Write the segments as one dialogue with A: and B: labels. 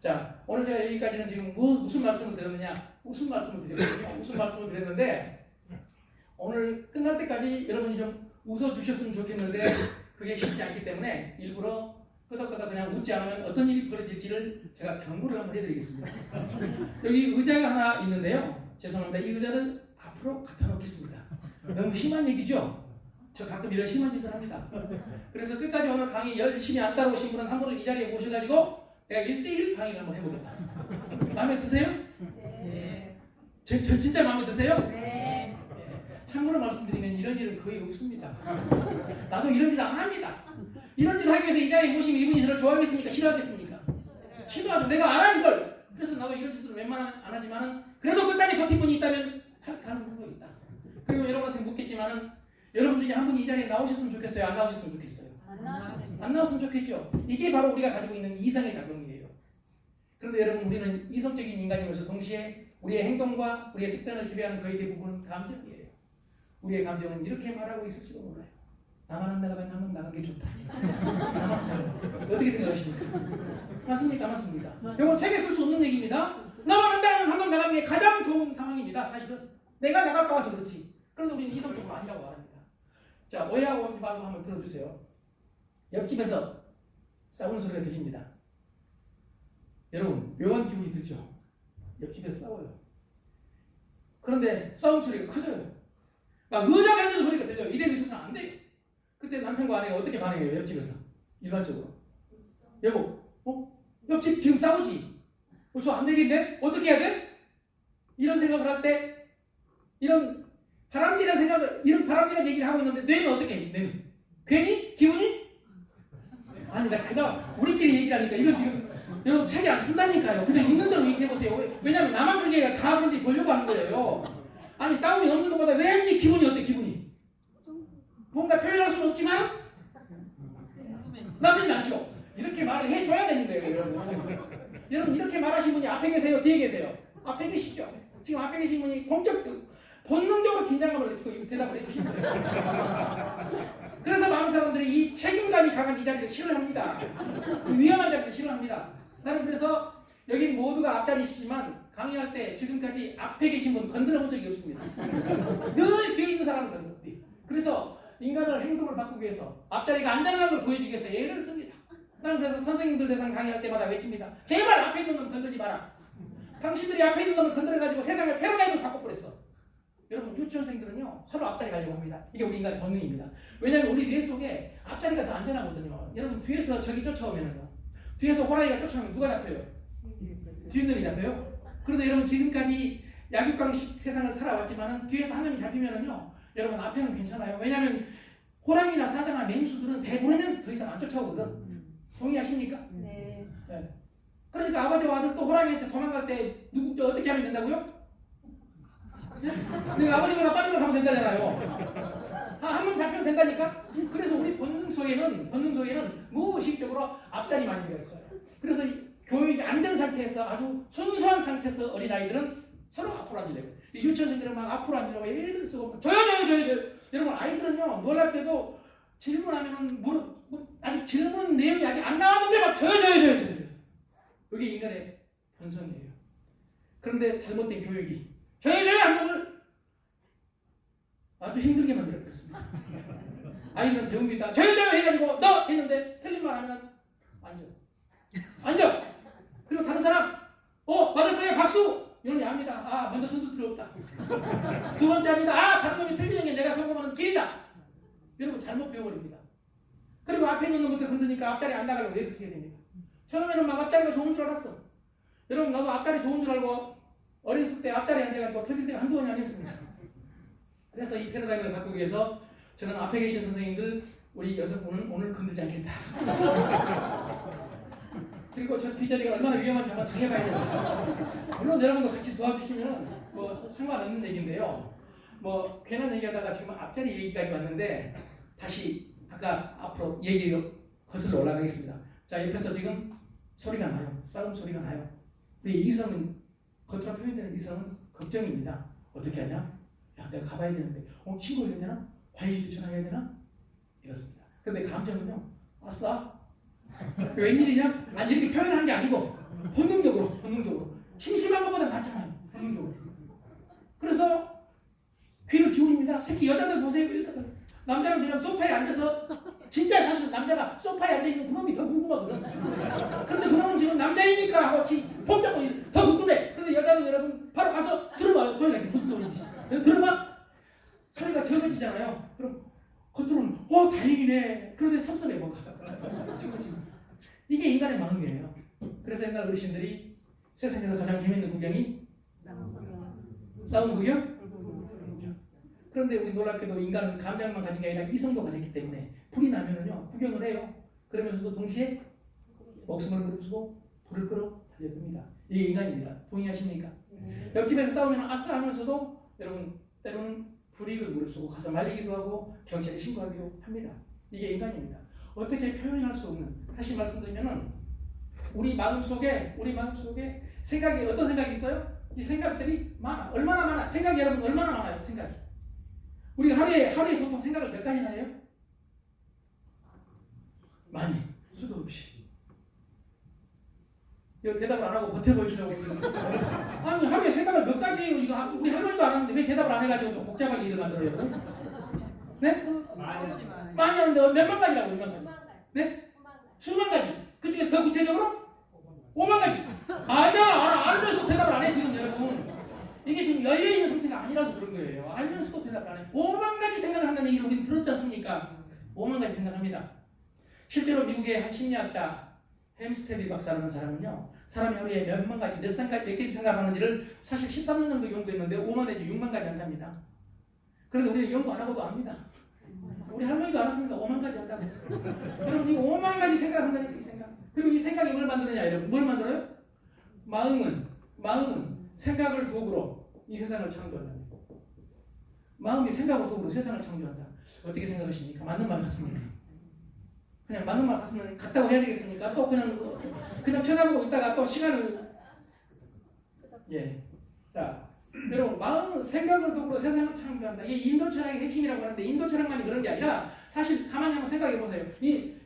A: 자, 오늘 제가 여기까지는 지금 무슨 말씀을 드렸느냐? 무슨 말씀을 드렸거든요. 무슨 말씀을 드렸는데 오늘 끝날 때까지 여러분이 좀 웃어주셨으면 좋겠는데 그게 쉽지 않기 때문에 일부러 끄덕끄덕 그냥 웃지 않으면 어떤 일이 벌어질지를 제가 경고를 한번 해드리겠습니다. 여기 의자가 하나 있는데요. 죄송합니다. 이 의자를 앞으로 갖다 놓겠습니다. 너무 심한 얘기죠? 저 가끔 이런 심한 짓을 합니다. 그래서 끝까지 오늘 강의 열심히 안 따라오신 분은 한 분을 이 자리에 모셔가지고 내가 1대1 강의를 한번 해보겠다. 마음에 드세요?
B: 네.
A: 저 진짜 마음에 드세요?
B: 네.
A: 참고로 말씀드리면 이런 일은 거의 없습니다. 나도 이런 짓 안 합니다. 이런 짓 하기 위해서 이 자리에 모시면 이분이 저를 좋아하겠습니까? 싫어하겠습니까? 싫어하죠. 내가 알아 이걸. 그래서 나도 이런 짓을 웬만하면 안 하지만은 그래도 끝까지 버틴 분이 있다면 가는 방법이 있다. 그리고 여러분한테 묻겠지만은 여러분 중에 한 분이 이 자리에 나오셨으면 좋겠어요? 안 나오셨으면 좋겠어요? 안 나왔으면 좋겠죠. 이게 바로 우리가 가지고 있는 이성의 작동이에요. 그런데 여러분 우리는 이성적인 인간이면서 동시에 우리의 행동과 우리의 습관을 지배하는 거의 대부분은 감정이에요. 우리의 감정은 이렇게 말하고 있을지도 몰라요. 나만 안 나가면 한번 나간 게 좋다. 나만 안 나가면. 어떻게 생각하십니까? 맞습니까? 맞습니다. 이건 책에 쓸 수 없는 얘기입니다. 나만 안 나가면 한번 나가는 게 가장 좋은 상황입니다. 사실은 내가 나갈까 봐서 그렇지. 그런데 우리는 이성적으로 아니라고 말합니다. 자, 오해하고 오지 말고 한번 들어주세요. 옆집에서 싸우는 소리가 들립니다. 여러분 묘한 기분이 들죠? 옆집에서 싸워요. 그런데 싸움 소리가 커져요. 막 의자 만지는 소리가 들려요. 이대로 있어서는 안 돼요. 그때 남편과 아내가 어떻게 반응해요? 옆집에서 일반적으로 여보, 옆집 지금 싸우지? 저 안 되겠네? 어떻게 해야 돼? 이런 생각을 할 때 이런 바람직한 얘기를 하고 있는데 뇌는 어떻게 해? 뇌는 괜히? 기분이? 아니 나 그냥 우리끼리 얘기하니까 이거 지금 여러분 책에 안 쓴다니까요. 그냥 있는 대로 얘기해보세요. 왜냐면 나만 그게 다 그런지 보려고 하는 거예요. 아니 싸움이 없는 것보다 왠지 기분이 어때? 기분이 뭔가 표현할 수는 없지만 나쁘진 않죠. 이렇게 말을 해줘야 되는 거예요. 여러분 이렇게 말하신 분이 앞에 계세요? 뒤에 계세요? 앞에 계시죠? 지금 앞에 계신 분이 본능적으로 긴장감을 느끼고 대답을 해주신 거예요. 그래서 많은 사람들이 이 책임감이 강한 이 자리를 싫어합니다. 위험한 자리를 싫어합니다. 나는 그래서 여기 모두가 앞자리시지만 강의할 때 지금까지 앞에 계신 분 건드려 본 적이 없습니다. 늘 뒤에 있는 사람을 건드려. 그래서 인간을 행동을 바꾸기 위해서 앞자리가 안전한 걸 보여주기 위해서 예를 씁니다. 나는 그래서 선생님들 대상 강의할 때마다 외칩니다. 제발 앞에 있는 놈 건드리지 마라. 당신들이 앞에 있는 놈을 건드려가지고 세상을 패러다임을 바꿔버렸어. 여러분 유치원생들은요 서로 앞자리 가려고 합니다. 이게 우리 인간의 본능입니다. 왜냐하면 우리 뇌 속에 앞자리가 더 안전하거든요. 여러분 뒤에서 적이 쫓아오면요, 뒤에서 호랑이가 쫓아오면 누가 잡혀요? 뒤에 놈이 잡혀요. 그런데 여러분 지금까지 약육강식 세상을 살아왔지만 뒤에서 한 놈이 잡히면은요 여러분 앞에는 괜찮아요. 왜냐하면 호랑이나 사자나 맹수들은 대부분은 더 이상 안 쫓아오거든. 동의하십니까?
B: 네.
A: 네. 그러니까 아버지와 아들 또 호랑이한테 도망갈 때 어떻게 하면 된다고요? 내가 아버지보다 빨리 가면 된다잖아요. 한 번 잡히면 된다니까? 그래서 우리 본능 속에는 무의식적으로 앞자리만 되어 있어요. 그래서 교육이 안 된 상태에서 아주 순수한 상태에서 어린아이들은 서로 앞으로 앉으려고. 유치원생들은 막 앞으로 앉으려고 애를 쓰고 저요. 여러분 아이들은요 놀랄 때도 질문하면은 아직 질문 내용이 아직 안 나왔는데 막 저요. 이게 인간의 본성이에요. 그런데 잘못된 교육이 저요 하는 걸 아주 힘들게 만들어버렸습니다. 아이들은 배웁니다. 저요 해가지고 너 했는데 틀린 말 하면 앉아. 그리고 다른 사람 맞았어요 박수 이러면 압니다. 먼저 손도 필요 없다. 두 번째 합니다. 다른 놈이 틀리는 게 내가 성공하는 길이다. 여러분 잘못 배워버립니다. 그리고 앞에 있는 놈부터 건드니까 앞자리 안 나가려고 애를 쓰게 됩니다. 처음에는 막 앞자리가 좋은 줄 알았어. 여러분 나도 앞자리 좋은 줄 알고 어렸을 때 앞자리 앉아가지고 터질 때가 한두 번이 아니었습니다. 그래서 이 패러다임을 바꾸기 위해서 저는 앞에 계신 선생님들 우리 6분은 오늘 건들지 않겠다. 그리고 저 뒷자리가 얼마나 위험한지 한번 당해봐야 된다. 물론 여러분도 같이 도와주시면 뭐 상관없는 얘기인데요. 뭐 괜한 얘기하다가 지금 앞자리 얘기까지 왔는데 다시 아까 앞으로 얘기를 거슬러 올라가겠습니다. 자, 옆에서 지금 소리가 나요. 싸움 소리가 나요. 우리 이성은 겉으로 표현되는 이성은 걱정입니다. 어떻게 하냐? 야, 내가 가봐야 되는데 신고해야 되나? 과일 전화해야 되나? 이렇습니다. 그런데 감정은요, 아싸 웬일이냐? 아니 이렇게 표현한 게 아니고 본능적으로 보세요. 남자는 그냥 소파에 앉아서 진짜 사실 남자가 소파에 앉아있는 그놈이 더 궁금하거든. 그런데 그놈은 지금 남자이니까 하고 폼 잡고 더 궁금해. 근데 여자는 여러분 바로 가서 들어봐요. 소리가 지금 무슨 소리인지. 들어봐. 소리가 적어지잖아요. 그럼 겉으로는 다행이네. 그런데 섭섭해 뭐가. 이게 인간의 마음이에요. 그래서 옛날 어르신들이 세상에서 가장 재밌는 구경이 싸움 구경? 그런데 우리 놀랍게도 인간은 감정만 가진 게 아니라 이성도 가졌기 때문에 불이 나면은요 구경을 해요. 그러면서도 동시에 목숨을 걸고 불을 끌어 달려듭니다. 이게 인간입니다. 동의하십니까? 옆집에서 싸우면 아싸 하면서도 여러분 때로는 불이익을 무릅쓰고 가서 말리기도 하고 경찰에 신고하기도 합니다. 이게 인간입니다. 어떻게 표현할 수 없는, 다시 말씀드리면은 우리 마음속에 생각이 어떤 생각이 있어요? 이 생각들이 많아. 얼마나 많아? 생각이 여러분 얼마나 많아요? 생각이. 우리가 하루에 보통 생각을 몇 가지나 해요? 많이. 수도 없이. 이거 대답을 안 하고 버텨보시려고 아니 하루에 생각을 몇 가지 해요? 이거 우리 할 말도 안 하는데 왜 대답을 안 해가지고 또 복잡하게 일을 만들어요? 네? 많이 하는데 몇만 가지라고 몇만 가지? 네? 수만 가지. 그 중에서 더 구체적으로? 5만 가지. 알면서 대답을 안 해 지금 여러분. 이게 지금 열려있는 상태가 아니라서 그런 거예요. 알면서도 대답을 안 해. 5만 가지 생각을 한다는 얘기를 우리는 들었지 않습니까? 5만 가지 생각합니다. 실제로 미국의 한 심리학자 햄스테디 박사라는 사람은요. 사람이 하루에 몇만 가지, 몇 가지 생각하는지를 사실 13년 정도 연구했는데 5만 내지 6만 가지 한답니다. 그런데 우리는 연구 안 하고도 압니다. 우리 할머니도 알았으니까 5만 가지 한다고. 여러분 이 5만 가지 생각한다는 이 생각. 그리고 이 생각이 뭘 만드느냐 여러분. 뭘 만들어요? 마음은 생각을 도구로 이 세상을 창조한다. 마음이 생각을 도구로 세상을 창조한다. 어떻게 생각하십니까? 맞는 말 같습니까? 그냥 맞는 말 같다고 해야 되겠습니까? 또 그냥 쳐다보고 있다가 또 시간을 자 여러분 마음은 생각을 도구로 세상을 창조한다. 이게 인도 철학의 핵심이라고 하는데 인도 철학만이 그런 게 아니라 사실 가만히 한번 생각해 보세요.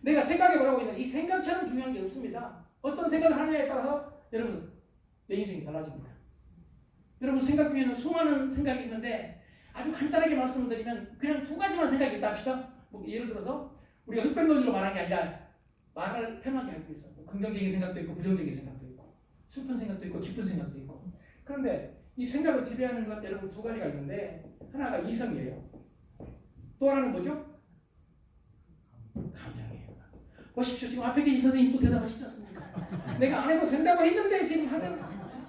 A: 내가 생각해 보라고 있는 이 생각처럼 중요한 게 없습니다. 어떤 생각을 하느냐에 따라서 여러분 내 인생이 달라집니다. 여러분 생각 중에는 수많은 생각이 있는데 아주 간단하게 말씀을 드리면 그냥 두 가지만 생각이 있다 합시다. 뭐 예를 들어서 우리가 흑백 논리로 말하는 게 아니라 말을 편하게 할 수 있어. 긍정적인 생각도 있고 부정적인 생각도 있고 슬픈 생각도 있고 기쁜 생각도 있고. 그런데 이 생각을 지배하는 것 여러분 두 가지가 있는데 하나가 이성이에요. 또 하나는 뭐죠? 감정이에요. 보십시오. 지금 앞에 계신 선생님 또 대답하시지 않습니까? 내가 안 해도 된다고 했는데 지금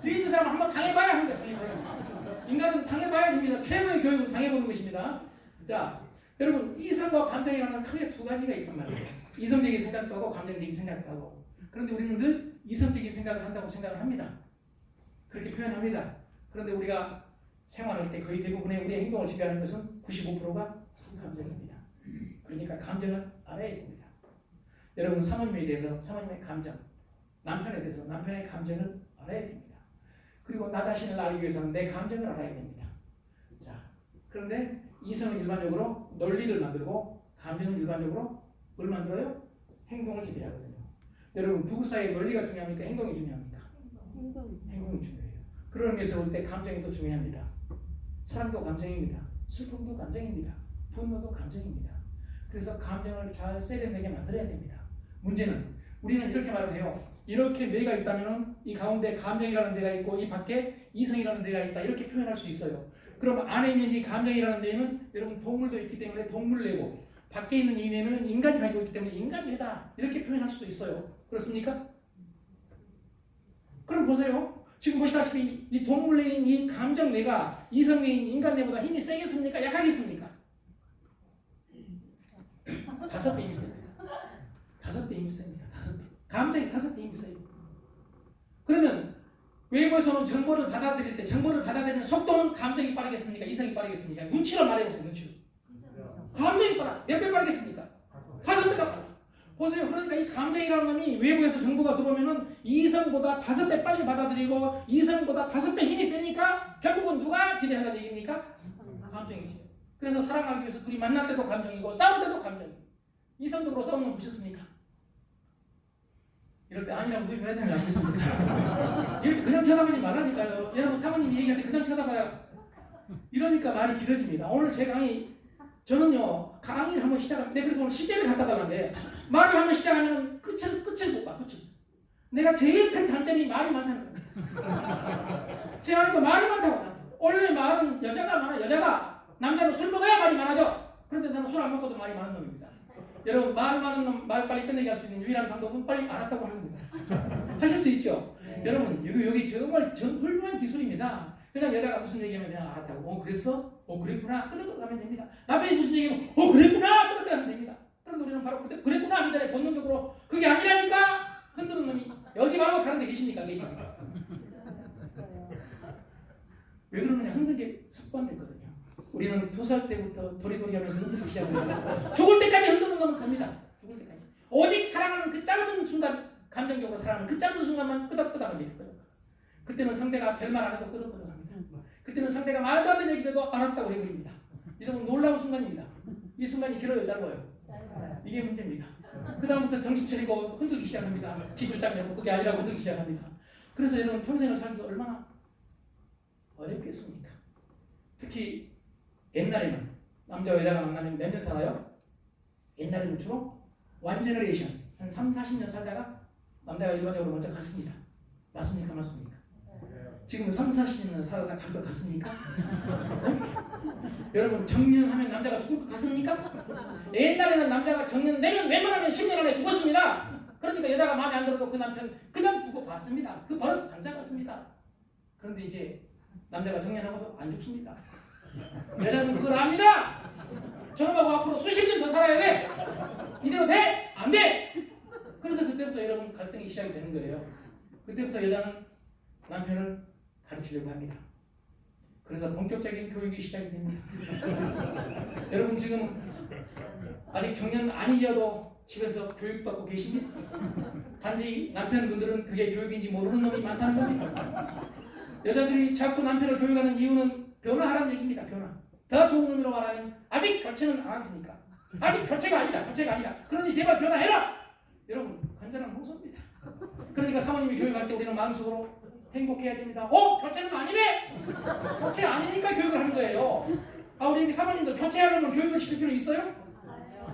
A: 뒤에 있는 사람 한번 당해봐야 합니다. 인간은 당해봐야 됩니다. 최고의 교육은 당해보는 것입니다. 자, 여러분 이성과 감정이라는 크게 두 가지가 있단 말이에요. 이성적인 생각도 하고 감정적인 생각도 하고. 그런데 우리는 늘 이성적인 생각을 한다고 생각을 합니다. 그렇게 표현합니다. 그런데 우리가 생활할 때 거의 대부분의 우리의 행동을 지배하는 것은 95%가 감정입니다. 그러니까 감정을 알아야 됩니다. 여러분 사모님에 대해서 사모님의 감정, 남편에 대해서 남편의 감정을 알아야 됩니다. 그리고 나 자신을 알기 위해서는 내 감정을 알아야 됩니다. 자, 그런데 이성은 일반적으로 논리를 만들고 감정은 일반적으로 뭘 만들어요? 행동을 지배하거든요. 여러분 부부 사이에 논리가 중요합니까? 행동이 중요합니까? 행동이 중요해요. 그런 의미에서 볼 때 감정이 더 중요합니다. 사랑도 감정입니다. 슬픔도 감정입니다. 분노도 감정입니다. 그래서 감정을 잘 세련되게 만들어야 됩니다. 문제는 우리는 이렇게 말을 해요. 이렇게 뇌가 있다면 이 가운데 감정이라는 데가 있고 이 밖에 이성이라는 데가 있다. 이렇게 표현할 수 있어요. 그럼 안에 있는 이 감정이라는 데에는 여러분 동물도 있기 때문에 동물뇌고 밖에 있는 이 뇌는 인간이 가지고 있기 때문에 인간뇌다. 이렇게 표현할 수도 있어요. 그렇습니까? 그럼 보세요. 지금 보시다시피 이 동물뇌인 이 감정뇌가 이성뇌인 인간뇌보다 힘이 세겠습니까? 약하겠습니까? 5배 힘이 셉니다. 5배 힘이 셉니다. 5배. 감정이 5배 힘이 세요. 그러면 외부에서는 정보를 받아들일 때 정보를 받아들이는 속도는 감정이 빠르겠습니까? 이성이 빠르겠습니까? 눈치로 말해보세요. 눈치로. 감정이 빠르다. 몇 배 빠르겠습니까? 5배가 빨라. 보세요. 그러니까 이 감정이라는 놈이 외부에서 정보가 들어오면은 이성보다 5배 빨리 받아들이고 이성보다 5배 힘이 세니까 결국은 누가 지배한다는 얘기입니까? 감정이죠. 그래서 사랑하기 위해서 둘이 만날 때도 감정이고 싸울 때도 감정이고. 이성적으로 싸우는 거 보셨습니까? 이럴 때 아니라고 해야 되는 거 아니겠습니까? 이렇게 그냥 쳐다보지 말라니까요. 여러분 사모님 얘기할 때 그냥 쳐다봐야 이러니까 말이 길어집니다. 오늘 제 강의 저는요 강의를 한번 시작하면 내가 그래서 오늘 실제를 갖다 달라는데 말을 한번 시작하면 끝을 못 봐. 끝을. 내가 제일 큰 단점이 말이 많다는 거예요. 제가 하니까 말이 많다고. 원래 말은 여자가 많아. 여자가 남자는 술 먹어야 말이 많아져. 그런데 나는 술 안 먹어도 말이 많은 놈입니다. 여러분 말 많은 놈 말 빨리 끝내게 할 수 있는 유일한 방법은 빨리 알았다고 하는 겁니다. 하실 수 있죠? 여러분 여기 정말 훌륭한 기술입니다. 그냥 여자가 무슨 얘기하면 그냥 알았다고. 그랬어? 그랬구나. 끄덕끄덕 하면 됩니다. 남편이 무슨 얘기하면 그랬구나. 끄덕끄덕 하면 됩니다. 그런데 우리는 바로 그랬구나 하기 전에 본능적으로 그게 아니라니까 흔드는 놈이 여기 말고 다른 데 계십니까? 왜 그러느냐? 흔드는 게 습관됐거든요. 우리는 2살 때부터 도리도리 하면서 흔들기 시작합니다. 죽을 때까지 흔드는 놈은 됩니다. 죽을 때까지. 오직 사랑하는 그 짧은 순간, 감정적으로 사랑하는 그 짧은 순간만 끄덕끄덕합니다. 그때는 상대가 별말 안 해도 끄덕끄덕합니다. 그때는 상대가 말도 안 되는 얘기를 해도 알았다고 해버립니다. 이러면 놀라운 순간입니다. 이 순간이 길어요, 짧아요? 이게 문제입니다. 그 다음부터 정신 차리고 흔들기 시작합니다. 지불장 내고 그게 아니라고 흔들기 시작합니다. 그래서 여러분 평생을 살기 얼마나 어렵겠습니까? 특히 옛날에는 남자와 여자가 만나면 몇 년 살아요? 옛날에는 주로 원 제너레이션 한 3, 40년 살다가 남자가 일반적으로 먼저 갔습니다. 맞습니까? 맞습니까? 지금 3, 40년 살다가 갈 것 같습니까? 여러분 정년하면 남자가 죽을 것 같습니까? 옛날에는 남자가 정년 내면 웬만하면 10년 안에 죽었습니다. 그러니까 여자가 마음에 안 들어도 그 남편 그냥 두고 봤습니다. 그 버릇 안 잡았습니다. 그런데 이제 남자가 정년하고도 안 죽습니다. 여자는 그걸 압니다. 저놈하고 앞으로 수십 년 더 살아야 돼. 이대로 돼? 안 돼. 그래서 그때부터 여러분 갈등이 시작이 되는 거예요. 그때부터 여자는 남편을 가르치려고 합니다. 그래서 본격적인 교육이 시작이 됩니다. 여러분 지금 아직 정년 아니셔도 집에서 교육받고 계십니까? 단지 남편분들은 그게 교육인지 모르는 놈이 많다는 겁니다. 여자들이 자꾸 남편을 교육하는 이유는 변화하라는 얘기입니다. 변화. 더 좋은 의미로 말하면 아직 교체는 안 하시니까. 아직 교체가 아니라. 그러니 제발 변화해라. 여러분 간절한 목소리입니다. 그러니까 사모님이 교육할 때 우리는 마음속으로 행복해야 됩니다. 교체는 아니네. 교체 아니니까 교육을 하는 거예요. 우리 사모님도 교체하려면 교육을 시킬 필요 있어요?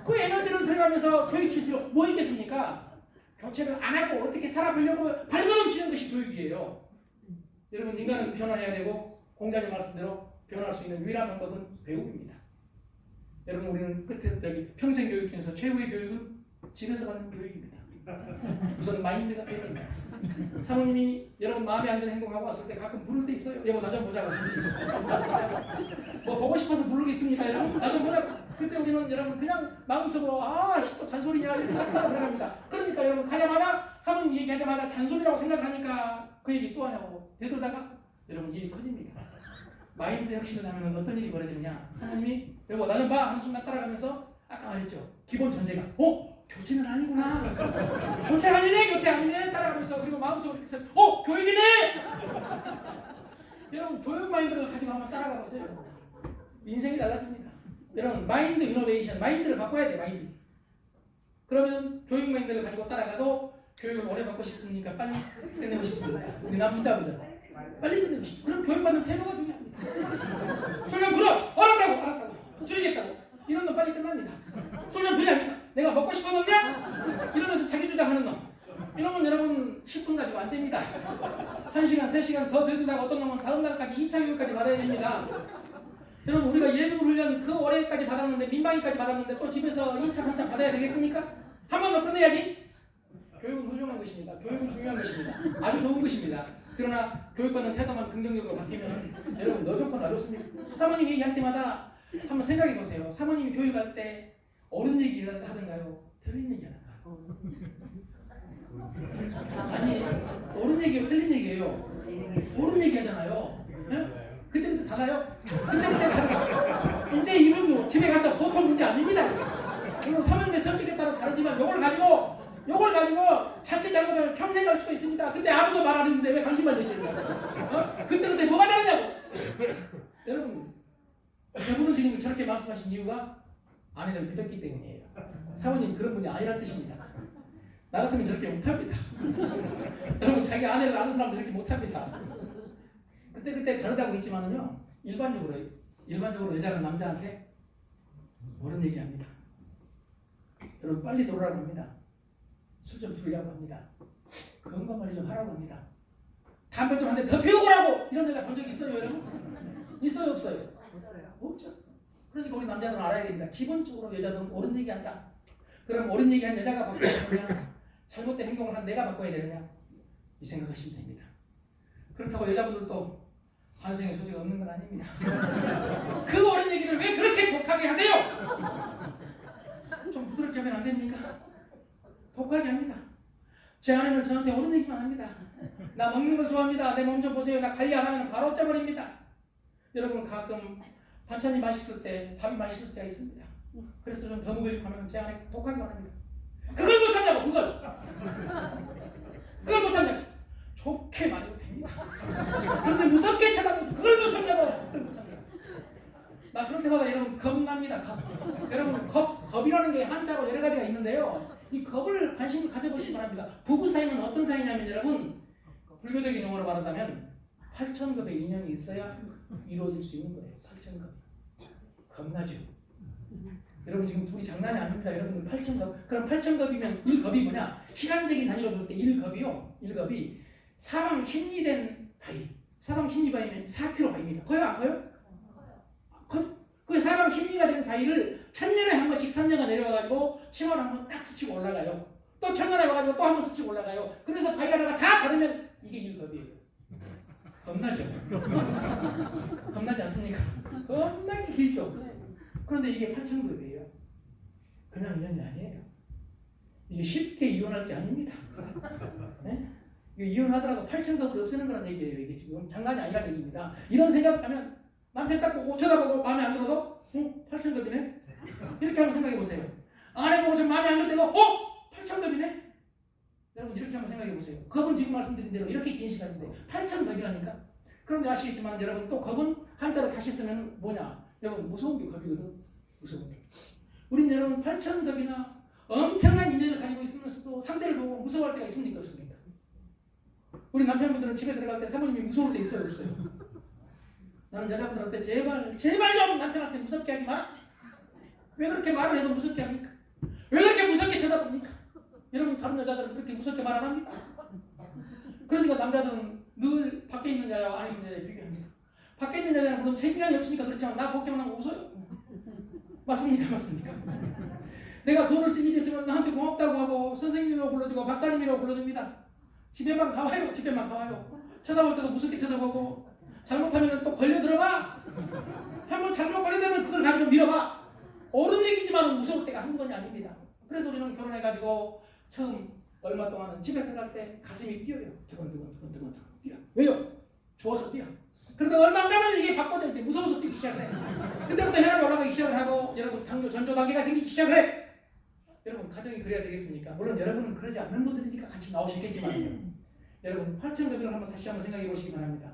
A: 그 에너지를 들어가면서 교육시킬 필요 뭐 있겠습니까? 교체를 안 하고 어떻게 살아보려고 발버둥 치는 것이 교육이에요. 여러분 인간은 변화해야 되고 공자님 말씀대로 변화할 수 있는 유일한 방법은 배움입니다. 여러분 우리는 끝에서 평생 교육 중에서 최고의 교육은 집에서 받는 교육입니다. 우선 마인드가 되는 사모님이 여러분 마음에 안 드는 행동하고 왔을 때 가끔 부를 때 있어요. 여보 나 좀 보자고 부를 때 있어요. 뭐 보고 싶어서 부르겠습니까 여러분? 나 좀 보자고. 그때 우리는 여러분 그냥 마음속으로 또 잔소리냐 이렇게 따라 들어갑니다. 그러니까 여러분 가자마자 사모님 얘기하자마자 잔소리라고 생각하니까 그 얘기 또 하냐고 되돌다가 여러분 일이 커집니다. 마인드 혁신을 하면 어떤 일이 벌어지느냐? 사모님이 여보 나 좀 봐 하는 순간 따라가면서 아까 말했죠. 기본 전제가 교체는 아니구나. 교체 아니네 따라가면서 그리고 마음속으로 해서 교육이네. 여러분 교육 마인드를 가지고 한번 따라가 보세요. 인생이 달라집니다. 여러분 마인드 이노베이션 마인드를 바꿔야 돼. 마인드. 그러면 교육 마인드를 가지고 따라가도 교육을 오래 받고 싶습니까? 빨리 끝내고 싶습니까? 우리 남자분들 빨리 끝내고 싶죠. 그럼 교육받는 태도가 중요합니다. 술 좀 불어. 알았다고 줄이겠다고 이런 놈 빨리 끝납니다. 술 좀 불이야. 내가 먹고 싶어졌냐? 이러면서 자기 주장하는 놈. 이러면 여러분 10분 가지고 안 됩니다. 1시간, 3시간 더 되다가 어떤 놈은 다음 날까지 2차 교육까지 받아야 됩니다. 여러분 우리가 예비 훈련 그 올해까지 받았는데 민방위까지 받았는데 또 집에서 2차, 3차 받아야 되겠습니까? 한 번 더 끝내야지. 교육은 훌륭한 것입니다. 교육은 중요한 것입니다. 아주 좋은 것입니다. 그러나 교육받는 태도만 긍정적으로 바뀌면 여러분 너 좋고 나 좋습니다. 사모님 얘기할 때마다 한번 생각해 보세요. 사모님이 교육할 때 옳은 얘기 하던가요? 틀린 얘기 하던가요? 아니 옳은 얘기예요? 틀린 얘기예요? 옳은 얘기 하잖아요. 네? 그때 달라요? 그때 달라요. 이제 이분 집에 가서 보통 문제 아닙니다. 물론 사모님의 성격에 따라 다르지만 요걸 가지고 자칫 잘못하면 평생 갈 수도 있습니다. 근데 아무도 말 안 했는데 왜 당신만 얘기했냐? 그때 뭐가 다르냐고. 여러분 저분은 지금 저렇게 말씀하신 이유가 아내를 믿었기 때문이에요. 사모님 그런 분이 아니란 뜻입니다. 나 같으면 저렇게 못합니다. 여러분 자기 아내를 아는 사람도 저렇게 못합니다. 그때 다르다고 했지만은요 일반적으로 여자는 남자한테 옳은 얘기합니다. 여러분 빨리 돌아라고 합니다. 술 좀 줄이라고 합니다. 건강 관리 좀 하라고 합니다. 담배 좀 한 대 더 피우고 라고 이런 여자 본 적 있어요 여러분? 있어요 없어요? 없죠. 그러니까 우리 남자들은 알아야 됩니다. 기본적으로 여자들은 옳은 얘기한다. 그럼 옳은 얘기한 여자가 바꿔야 되느냐, 잘못된 행동을 한 내가 바꿔야 되느냐, 이 생각하시면 됩니다. 그렇다고 여자분들도 반성의 소지가 없는 건 아닙니다. 그 옳은 얘기를 왜 그렇게 독하게 하세요? 좀 부드럽게 하면 안 됩니까? 독하게 합니다. 제 아내는 저한테 옳은 얘기만 합니다. 나 먹는 걸 좋아합니다. 내 몸 좀 보세요. 나 관리 안 하면 바로 쪄버립니다. 여러분 가끔 반찬이 맛있을 때, 밥이 맛있을 때가 있습니다. 그래서 좀 더 먹으려고 하면 제 아내 독하게 말합니다. 그걸 못 참냐고 그걸 못 참냐고. 좋게 말해도 됩니다. 그런데 무섭게 쳐다보면서 그걸 못 참냐고. 그걸 못 참냐고. 나 그럴 때마다 여러분 겁납니다. 겁. 여러분 겁이라는 게 한자로 여러 가지가 있는데요. 이 겁을 관심을 가져보시기 바랍니다. 부부 사이는 어떤 사이냐면 여러분 불교적인 용어로 말한다면 8,000급의 인연이 있어야 이루어질 수 있는 거예요. 8,000급. 겁나죠. 여러분 지금 둘이 장난이 아닙니다. 여러분 8,000급. 그럼 8,000급이면 1급이 뭐냐? 시간적인 단위로 볼 때 1급이요. 1급이 사방 힘이 된 바위. 사방 힘이 바위면 4km 바위입니다. 커요? 안 커요? 그 사방 힘이가 된 바위를 1000년에 한 번씩 선녀가 내려와가지고 10월 한 번 딱 스치고 올라가요. 또 1000년에 와가지고 또 한 번 스치고 올라가요. 그래서 바위 하나가 다 다르면 이게 1급이에요. 겁나죠? 겁나지 않습니까? 겁나게 길죠? 그런데 이게 8,000급이에요. 그냥 인연이 아니에요. 이게 쉽게 이혼할 게 아닙니다. 네? 이게 이혼하더라도 8,000급을 없애는 거란 얘기예요. 이게 지금 장난이 아니라는 얘기입니다. 이런 생각하면 남편 딱 보고 쳐다보고 마음에 안 들어도 8,000급이네? 이렇게 한번 생각해 보세요. 아내 보고 좀 마음에 안 들 때도 8,000급이네? 여러분 이렇게 한번 생각해 보세요. 겁은 지금 말씀드린 대로 이렇게 긴 시간인데 8,000급이라니까? 그런데 아시겠지만 여러분 또 겁은 한자로 다시 쓰면 뭐냐? 여러분 무서운 게 겁이거든. 무서운 게. 우린 여러분 8,000급이나 엄청난 인연을 가지고 있으면서도 상대를 보고 무서워할 때가 있습니까? 없습니까? 우리 남편분들은 집에 들어갈 때 사모님이 무서울 때 있어요? 없어요? 나는 여자분들한테 제발 좀 남편한테 무섭게 하지 마. 왜 그렇게 말을 해도 무섭게 합니까? 왜 그렇게 무섭게 쳐다봅니까? 여러분 다른 여자들은 그렇게 무섭게 말 안 합니까? 그러니까 남자들은 늘 밖에 있는 여자와 안에 있는 여자에 비교합니다. 밖에 있는 여자는 물론 책임감이 없으니까 그렇지만 나 걱정하는 거 웃어요. 맞습니까? 맞습니까? 내가 돈을 쓸 일이 있으면 나한테 고맙다고 하고 선생님이라고 불러주고 박사님이라고 불러줍니다. 집에만 가봐요. 집에만 가봐요. 쳐다볼 때도 무섭게 쳐다보고 잘못하면 또 걸려들어봐. 한번 잘못 걸려들면 그걸 가지고 밀어봐. 옳은 얘기지만 무서울 때가 한두 번이 아닙니다. 그래서 우리는 결혼해가지고 처음 얼마 동안은 집에 들어갈 때 가슴이 뛰어요. 두근두근 뛰어. 왜요? 좋아서 뛰어. 그런데 얼마 안 가면 이게 바꿔져 이제 무서워서 뛰기 시작을 해. 그때부터 혈압이 올라가기 시작을 하고 여러분 당뇨 전조박이가 생기기 시작을 해. 여러분 가정이 그래야 되겠습니까? 물론 여러분은 그러지 않는 분들이니까 같이 나오시겠지만 여러분 8,000급을 다시 한번 생각해 보시기 바랍니다.